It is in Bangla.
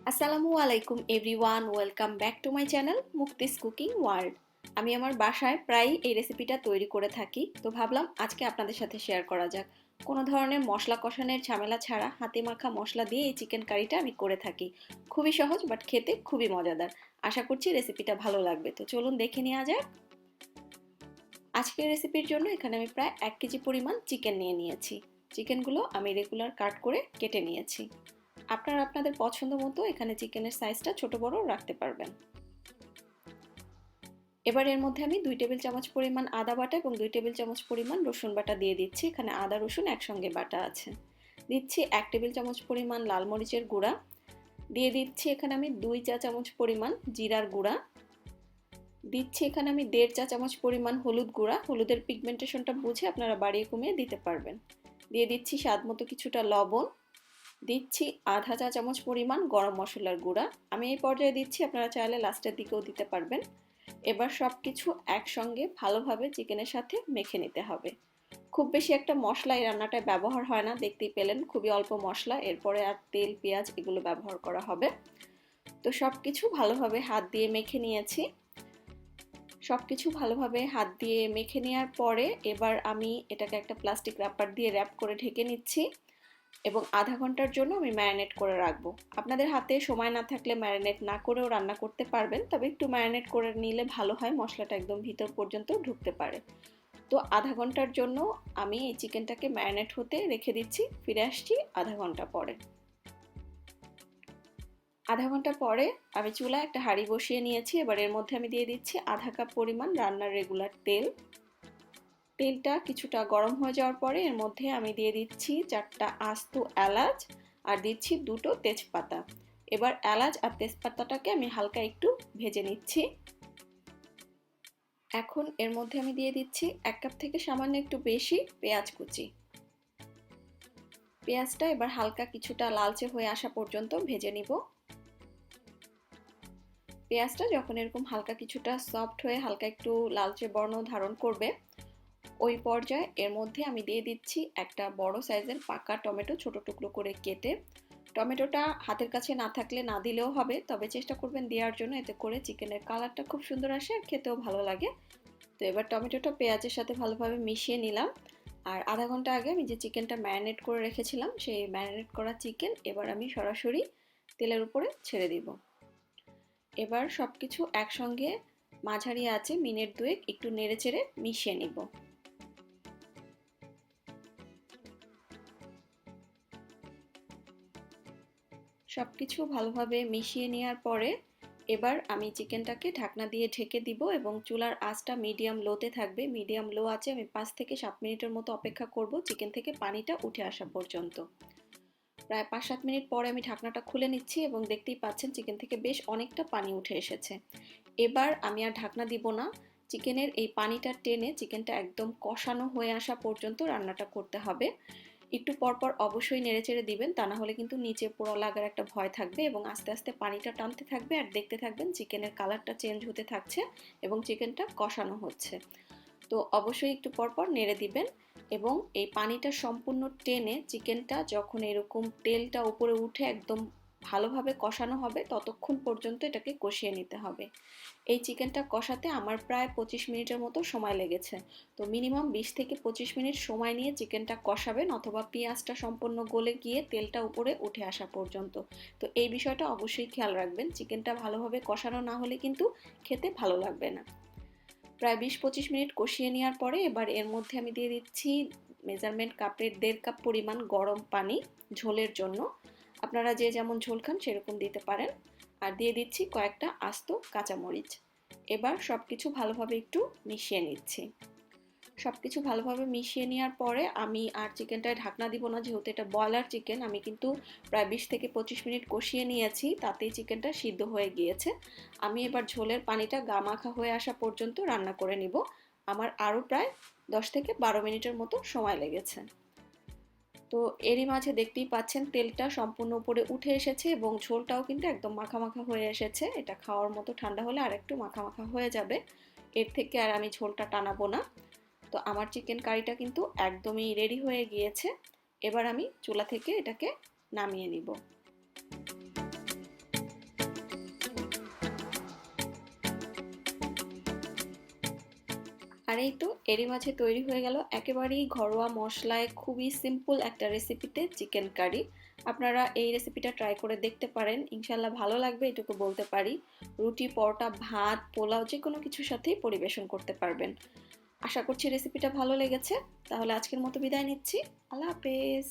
আসসালামু আলাইকুম everyone, welcome back to my channel Mukti's cooking world. আমি আমার বাসায় প্রায়ই এই রেসিপিটা তৈরি করে থাকি, তো ভাবলাম আজকে আপনাদের সাথে শেয়ার করা যাক। কোনো ধরনের মশলা কষানোর ঝামেলা ছাড়া হাতে মাখা মশলা দিয়ে এই চিকেন কারিটা আমি করে থাকি। খুবই সহজ বাট খেতে খুবই মজাদার। আশা করছি রেসিপিটা ভালো লাগবে, তো চলুন দেখে নেওয়া যাক। আজকের রেসিপির জন্য এখানে আমি প্রায় 1 কেজি পরিমাণ চিকেন নিয়ে নিয়েছি। চিকেনগুলো আমি রেগুলার কাট করে কেটে নিয়েছি। আপনারা আপনাদের পছন্দ মতো এখানে চিকেনের সাইজটা ছোট বড় রাখতে পারবেন। এবার এর মধ্যে আমি 2 টেবিল চামচ পরিমাণ আদা বাটা এবং 2 টেবিল চামচ পরিমাণ রসুন বাটা দিয়ে দিচ্ছি। এখানে আদা রসুন একসঙ্গে বাটা আছে। দিচ্ছি 1 টেবিল চামচ পরিমাণ লাল মরিচের গুঁড়া। দিয়ে দিচ্ছি এখানে আমি 2 চা চামচ পরিমাণ জিরার গুঁড়া। দিচ্ছি এখানে আমি 1.5 চা চামচ পরিমাণ হলুদ গুঁড়া। হলুদের পিগমেন্টেশনটা বুঝে আপনারা বাড়িয়ে কমিয়ে দিতে পারবেন। দিয়ে দিচ্ছি স্বাদ মতো কিছুটা লবণ। দিচ্ছি আধা চা চামচ পরিমাণ গরম মশলার গুঁড়া। আমি এই পর্যায়ে দিচ্ছি, আপনারা চাইলে লাস্টের দিকেও দিতে পারবেন। এবার সব কিছু একসঙ্গে ভালোভাবে চিকেনের সাথে মেখে নিতে হবে। খুব বেশি একটা মশলা এই রান্নাটায় ব্যবহার হয় না, দেখতেই পেলেন খুবই অল্প মশলা। এরপরে আর তেল পেঁয়াজ এগুলো ব্যবহার করা হবে। তো সব কিছু ভালোভাবে হাত দিয়ে মেখে নিয়েছি। সব কিছু ভালোভাবে হাত দিয়ে মেখে নেওয়ার পরে এবার আমি এটাকে একটা প্লাস্টিক রাবার দিয়ে র্যাপ করে ঢেকে নিচ্ছি এবং আধা ঘন্টার জন্য আমি ম্যারিনেট করে রাখবো। আপনাদের হাতে সময় না থাকলে ম্যারিনেট না করেও রান্না করতে পারবেন, তবে একটু ম্যারিনেট করে নিলে ভালো হয়, মশলাটা একদম ভিতর পর্যন্ত ঢুকতে পারে। তো আধা ঘন্টার জন্য আমি এই চিকেনটাকে ম্যারিনেট হতে রেখে দিচ্ছি। ফিরে আসছি আধা ঘন্টা পরে। আধা ঘন্টা পরে আমি চুলায় একটা হাঁড়ি বসিয়ে নিয়েছি। এবার এর মধ্যে আমি দিয়ে দিচ্ছি আধা কাপ পরিমাণ রান্নার রেগুলার তেল। তেলটা কিছুটা গরম হয়ে যাওয়ার পরে এর মধ্যে আমি দিয়ে দিচ্ছি 4টা আস্ত এলাচ আর দিচ্ছি 2টো তেজপাতা। এবার এলাচ আর তেজপাতাটাকে আমি হালকা একটু ভেজে নিচ্ছি। এখন এর মধ্যে আমি দিয়ে দিচ্ছি 1 কাপ থেকে সামান্য একটু বেশি পেঁয়াজ কুচি। পেঁয়াজটা এবার হালকা কিছুটা লালচে হয়ে আসা পর্যন্ত ভেজে নিব। পেঁয়াজটা যখন এরকম হালকা কিছুটা সফট হয়ে হালকা একটু লালচে বর্ণ ধারণ করবে, ওই পর্যায়ে এর মধ্যে আমি দিয়ে দিচ্ছি একটা বড় সাইজের পাকা টমেটো ছোট টুকরো করে কেটে। টমেটোটা হাতের কাছে না থাকলে না দিলেও হবে, তবে চেষ্টা করবেন দেওয়ার জন্য, এতে করে চিকেনের কালারটা খুব সুন্দর আসে আর খেতেও ভালো লাগে। তো এবার টমেটোটা পেঁয়াজের সাথে ভালোভাবে মিশিয়ে নিলাম। আর আধা ঘন্টা আগে আমি যে চিকেনটা ম্যারিনেট করে রেখেছিলাম সেই ম্যারিনেট করা চিকেন এবার আমি সরাসরি তেলের উপরে ছেড়ে দিব। এবার সব কিছু একসঙ্গে মাঝারি আঁচে মিনিট দুয়েক একটু নেড়েচেড়ে মিশিয়ে নিব। সবকিছু ভালোভাবে মিশিয়ে নেওয়ার পরে এবার আমি চিকেনটাকে ঢাকনা দিয়ে ঢেকে দিব এবং চুলার আঁচটা মিডিয়াম লোতে থাকবে। মিডিয়াম লো আছে আমি 5 থেকে 7 মিনিটের মতো অপেক্ষা করব চিকেন থেকে পানিটা উঠে আসা পর্যন্ত। প্রায় 5-7 মিনিট পরে আমি ঢাকনাটা খুলে নিচ্ছি এবং দেখতেই পাচ্ছেন চিকেন থেকে বেশ অনেকটা পানি উঠে এসেছে। এবার আমি আর ঢাকনা দিব না, চিকেনের এই পানিটা টেনে চিকেনটা একদম কষানো হয়ে আসা পর্যন্ত রান্নাটা করতে হবে। একটু পরপর অবশ্যই নেড়েচেড়ে দিবেন, তা না হলে কিন্তু নিচে পোড়া লাগার একটা ভয় থাকবে এবং আস্তে আস্তে পানিটা টানতে থাকবে আর দেখতে থাকবেন চিকেনের কালারটা চেঞ্জ হতে থাকছে এবং চিকেনটা কষানো হচ্ছে। তো অবশ্যই একটু পরপর নেড়ে দিবেন এবং এই পানিটা সম্পূর্ণ টেনে চিকেনটা যখন এরকম তেলটা উপরে উঠে একদম ভালোভাবে কষানো হবে ততক্ষণ পর্যন্ত এটাকে কষিয়ে নিতে হবে। এই চিকেনটা কষাতে আমার প্রায় 25 মিনিটের মতো সময় লেগেছে। তো মিনিমাম 20 থেকে 25 মিনিট সময় নিয়ে চিকেনটা কষাবেন, অথবা পেঁয়াজটা সম্পূর্ণ গলে গিয়ে তেলটা উপরে উঠে আসা পর্যন্ত। তো এই বিষয়টা অবশ্যই খেয়াল রাখবেন, চিকেনটা ভালোভাবে কষানো না হলে কিন্তু খেতে ভালো লাগবে না। প্রায় 20-25 মিনিট কষিয়ে নেওয়ার পরে এবার এর মধ্যে আমি দিয়ে দিচ্ছি মেজারমেন্ট কাপের 1.5 কাপ পরিমাণ গরম পানি ঝোলের জন্য। আপনারা যে যেমন ঝোল খান সেরকম দিতে পারেন। আর দিয়ে দিচ্ছি কয়েকটা আস্ত কাঁচামরিচ। এবার সব কিছু ভালোভাবে একটু মিশিয়ে নিচ্ছি। সব কিছু ভালোভাবে মিশিয়ে নেওয়ার পরে আমি আর চিকেনটায় ঢাকনা দিব না, যেহেতু এটা ব্রয়লার চিকেন। আমি কিন্তু প্রায় 20 থেকে 25 মিনিট কষিয়ে নিয়েছি, তাতেই চিকেনটা সিদ্ধ হয়ে গিয়েছে। আমি এবার ঝোলের পানিটা গা মাখা হয়ে আসা পর্যন্ত রান্না করে নিব। আমার আরও প্রায় 10 থেকে 12 মিনিটের মতো সময় লেগেছে। তো এরই মাঝে দেখতেই পাচ্ছেন তেলটা সম্পূর্ণ উপরে উঠে এসেছে এবং ঝোলটাও কিন্তু একদম মাখা মাখা হয়ে এসেছে। এটা খাওয়ার মতো ঠান্ডা হলে আর একটু মাখা মাখা হয়ে যাবে। এর থেকে আর আমি ঝোলটা টানাবো না। তো আমার চিকেন কারিটা কিন্তু একদমই রেডি হয়ে গিয়েছে। এবার আমি চুলা থেকে এটাকে নামিয়ে নিব। আর এই তো এরই মাঝে তৈরি হয়ে গেল একেবারেই ঘরোয়া মশলায় খুবই সিম্পল একটা রেসিপিতে চিকেন কারি। আপনারা এই রেসিপিটা ট্রাই করে দেখতে পারেন, ইনশাল্লাহ ভালো লাগবে এটুকু বলতে পারি। রুটি, পরোটা, ভাত, পোলাও যে কোনো কিছুর সাথেই পরিবেশন করতে পারবেন। আশা করছি রেসিপিটা ভালো লেগেছে। তাহলে আজকের মতো বিদায় নিচ্ছি। আল্লাহ হাফেজ।